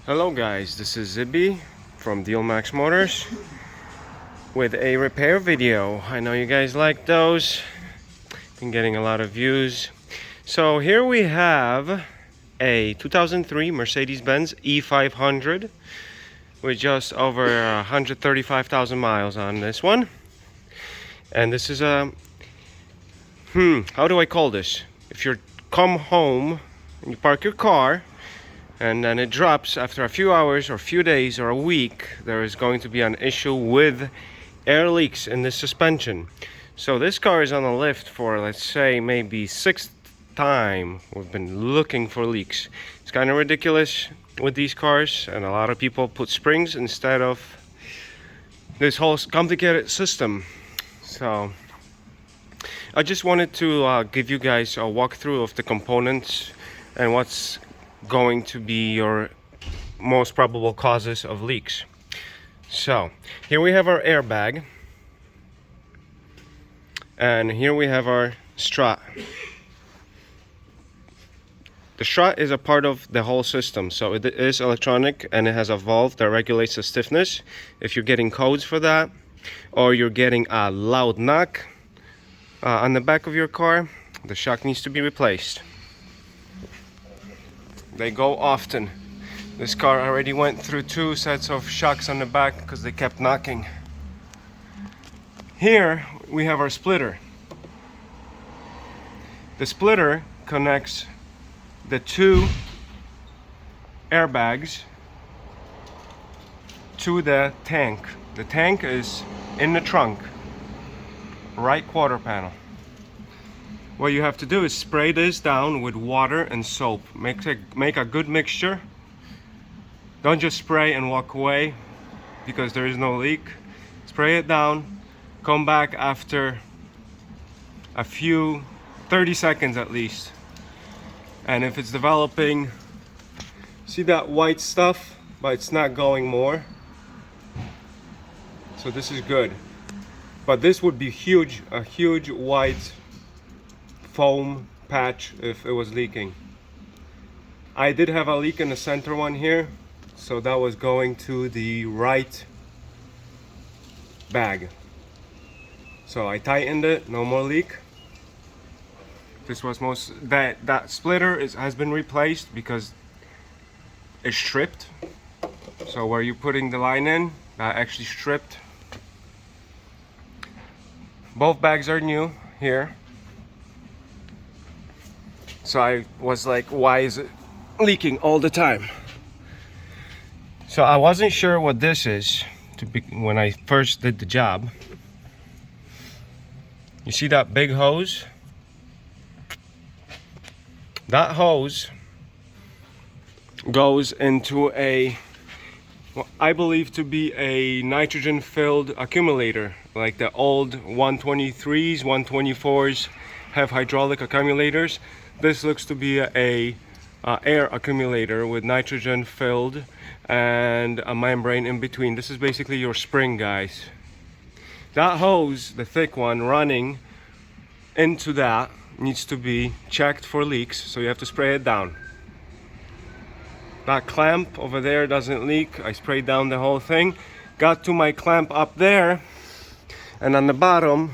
Hello guys, this is Zibby from Deal Max Motors with a repair video. I know you guys like those. Been getting a lot of views. So here we have a 2003 Mercedes-Benz e500 with just over 135,000 miles on this one. And this is a how do I call this? If you come home and you park your car and then it drops after a few hours or a few days or a week, there is going to be an issue with air leaks in the suspension. So this car is on the lift for, let's say, maybe sixth time we've been looking for leaks. It's kind of ridiculous with these cars, and a lot of people put springs instead of this whole complicated system. So I just wanted to give you guys a walkthrough of the components and what's going to be your most probable causes of leaks. So here we have our airbag, and here we have our strut. The strut is a part of the whole system, so it is electronic and it has a valve that regulates the stiffness. If you're getting codes for that, or you're getting a loud knock on the back of your car, the shock needs to be replaced. They go often. This car already went through 2 sets of shocks on the back because they kept knocking. Here we have our splitter. The splitter connects the 2 airbags to the tank. The tank is in the trunk, right quarter panel. What you have to do is spray this down with water and soap. Make a good mixture. Don't just spray and walk away because there is no leak. Spray it down, come back after a few 30 seconds at least. And if it's developing, see that white stuff, but it's not going more. So this is good. But this would be huge, a huge white foam patch if it was leaking. I did have a leak in the center one here, so that was going to the right bag. So I tightened it, no more leak. This was that splitter has been replaced because it's stripped. So where you're putting the line in, that actually stripped. Both bags are new here. So I was like, why is it leaking all the time? So I wasn't sure what this is when I first did the job. You see that big hose? That hose goes into what I believe to be a nitrogen filled accumulator, like the old 123s, 124s have hydraulic accumulators. This looks to be a air accumulator with nitrogen filled and a membrane in between. This is basically your spring, guys. That hose, the thick one running into that, needs to be checked for leaks, so you have to spray it down. That clamp over there doesn't leak. I sprayed down the whole thing. Got to my clamp up there, and on the bottom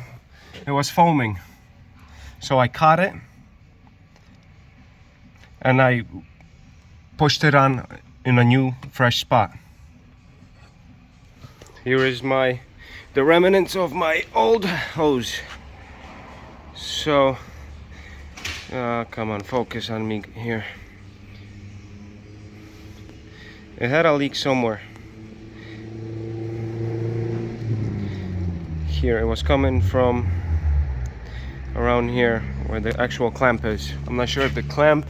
it was foaming. So I caught it and I pushed it on in a new fresh spot. Here is the remnants of my old hose. So come on, focus on me here. It had a leak somewhere. Here, it was coming from around here where the actual clamp is. I'm not sure if the clamp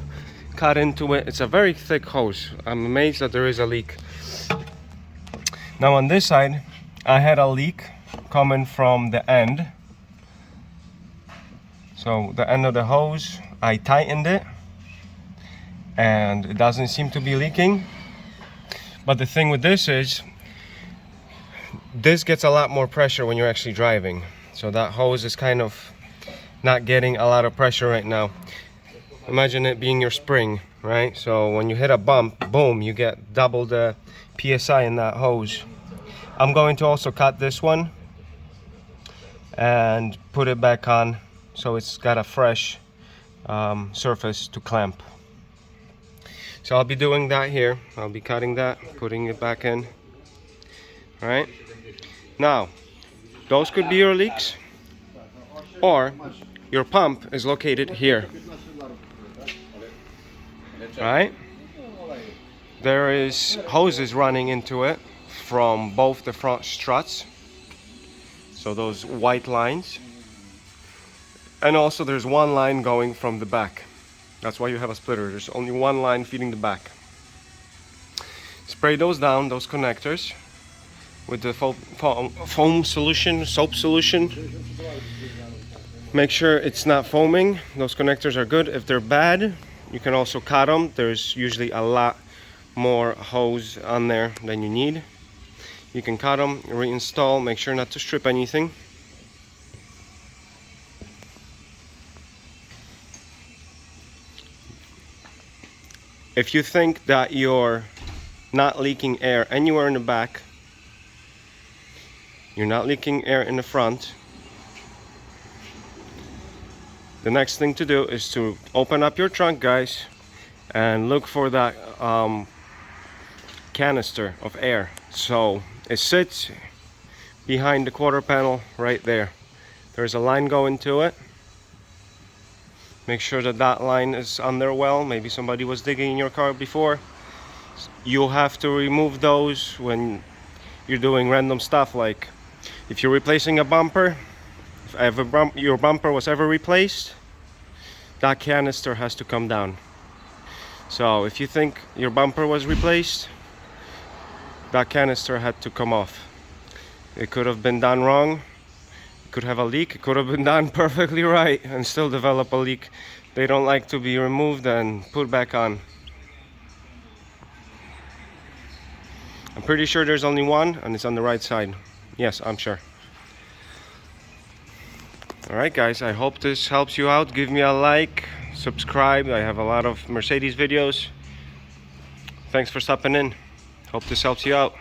cut into it. It's a very thick hose. I'm amazed that there is a leak. Now on this side, I had a leak coming from the end. So the end of the hose, I tightened it and it doesn't seem to be leaking. But the thing with this is, this gets a lot more pressure when you're actually driving. So that hose is kind of not getting a lot of pressure right now. Imagine it being your spring. right? So when you hit a bump, boom, you get double the PSI in that hose. I'm going to also cut this one and put it back on so it's got a fresh surface to clamp. So I'll be doing that here. I'll be cutting that, putting it back in. All right. Now, those could be your leaks, or your pump is located here. Right? There is hoses running into it from both the front struts. So those white lines. And also there's one line going from the back. That's why you have a splitter. There's only one line feeding the back. Spray those down, those connectors, with the foam solution, soap solution. Make sure it's not foaming. Those connectors are good. If they're bad, you can also cut them. There's usually a lot more hose on there than you need. You can cut them, reinstall, make sure not to strip anything. If you think that you're not leaking air anywhere in the back, you're not leaking air in the front, the next thing to do is to open up your trunk, guys, and look for that canister of air. So it sits behind the quarter panel right there. There's a line going to it. Make sure that that line is on there well. Maybe somebody was digging in your car before. You'll have to remove those when you're doing random stuff, like if you're replacing a bumper. If your bumper was ever replaced, that canister has to come down. So if you think your bumper was replaced, that canister had to come off. It could have been done wrong. Could have a leak. It could have been done perfectly right and still develop a leak. They don't like to be removed and put back on. I'm pretty sure there's only one, and it's on the right side. Yes, I'm sure. Alright guys, I hope this helps you out. Give me a like, subscribe. I have a lot of Mercedes videos. Thanks for stopping in. Hope this helps you out.